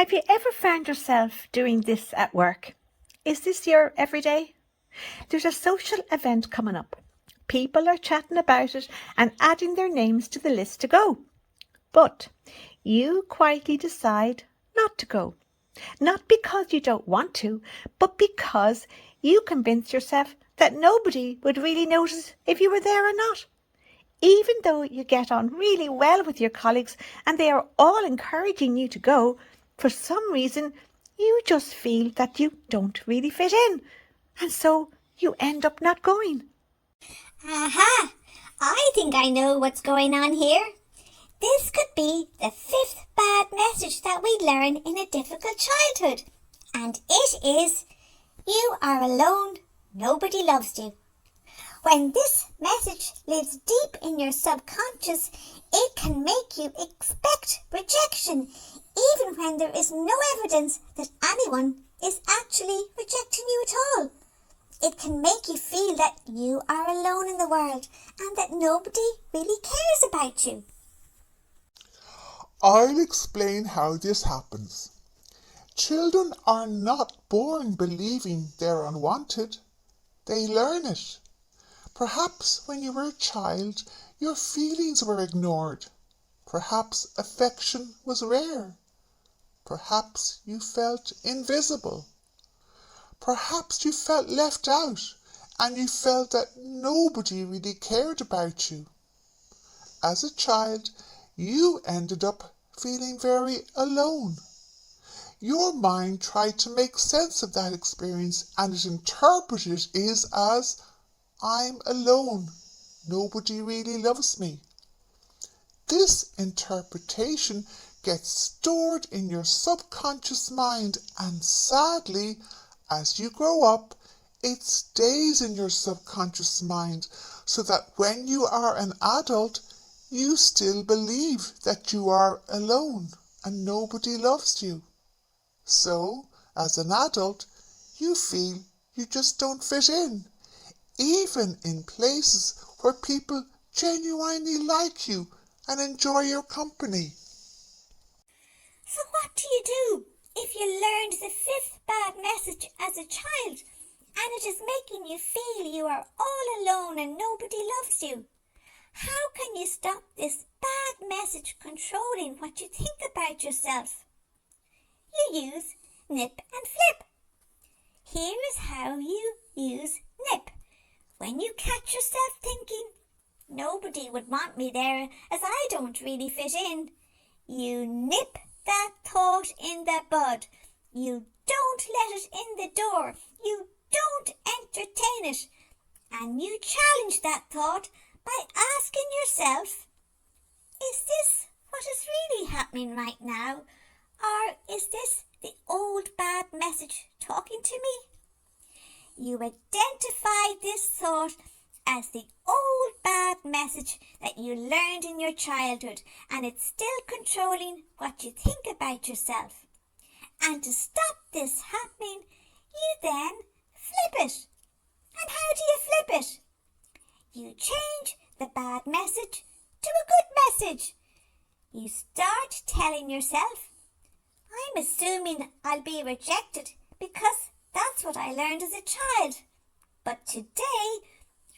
Have you ever found yourself doing this at work? Is this your everyday? There's a social event coming up. People are chatting about it and adding their names to the list to go. But you quietly decide not to go. Not because you don't want to, but because you convince yourself that nobody would really notice if you were there or not. Even though you get on really well with your colleagues and they are all encouraging you to go, for some reason you just feel that you don't really fit in, and so you end up not going. Aha! I think I know what's going on here. This could be the fifth bad message that we learn in a difficult childhood. And it is, you are alone, nobody loves you. When this message lives deep in your subconscious, it can make you expect rejection, even when there is no evidence that anyone is actually rejecting you at all. It can make you feel that you are alone in the world and that nobody really cares about you. I'll explain how this happens. Children are not born believing they're unwanted. They learn it. Perhaps when you were a child, your feelings were ignored. Perhaps affection was rare. Perhaps you felt invisible. Perhaps you felt left out and you felt that nobody really cared about you. As a child, you ended up feeling very alone. Your mind tried to make sense of that experience and it interpreted it as, I'm alone. Nobody really loves me. This interpretation gets stored in your subconscious mind and sadly, as you grow up, it stays in your subconscious mind so that when you are an adult, you still believe that you are alone and nobody loves you. So, as an adult, you feel you just don't fit in, even in places where people genuinely like you and enjoy your company. So what do you do if you learned the fifth bad message as a child and it is making you feel you are all alone and nobody loves you? How can you stop this bad message controlling what you think about yourself? You use nip and flip. Here is how you use nip. When you catch yourself thinking, nobody would want me there as I don't really fit in, you nip that thought in the bud. You don't let it in the door. You don't entertain it. And you challenge that thought by asking yourself, is this what is really happening right now? Or is this the old bad message talking to me? You identify this thought as the old bad message that you learned in your childhood and it's still controlling what you think about yourself. And to stop this happening, you then flip it. And how do you flip it? You change the bad message to a good message. You start telling yourself, I'm assuming I'll be rejected because that's what I learned as a child. But today,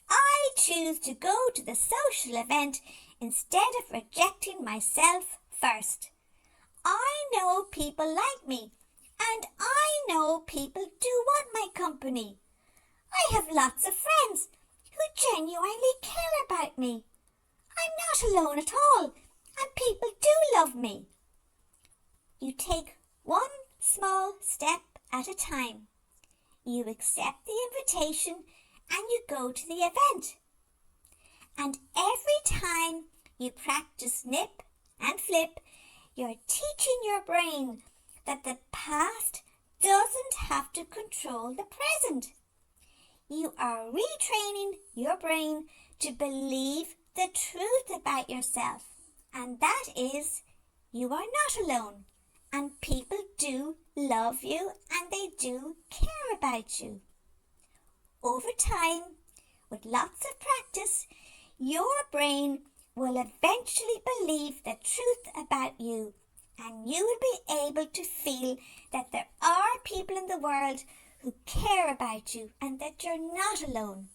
I choose to go to the social event instead of rejecting myself first. I know people like me, and I know people do want my company. I have lots of friends who genuinely care about me. I'm not alone at all, and people do love me. You take one small step at a time. You accept the invitation and you go to the event. And every time you practice nip and flip, you're teaching your brain that the past doesn't have to control the present. You are retraining your brain to believe the truth about yourself, and that is, you are not alone, and people do love you and they do care about you. Over time, with lots of practice, your brain will eventually believe the truth about you, and you will be able to feel that there are people in the world who care about you and that you're not alone.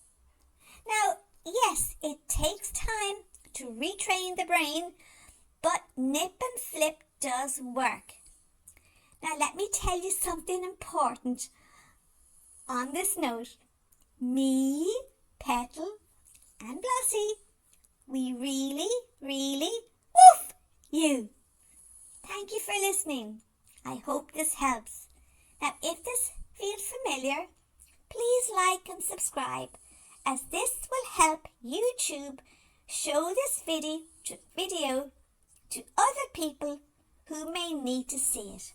Now, yes, it takes time to retrain the brain, but nip and flip does work. Now, let me tell you something important on this note. Me, Petal, and Blossie, we really, really woof you. Thank you for listening. I hope this helps. Now, if this feels familiar, please like and subscribe, as this will help YouTube show this video to other people who may need to see it.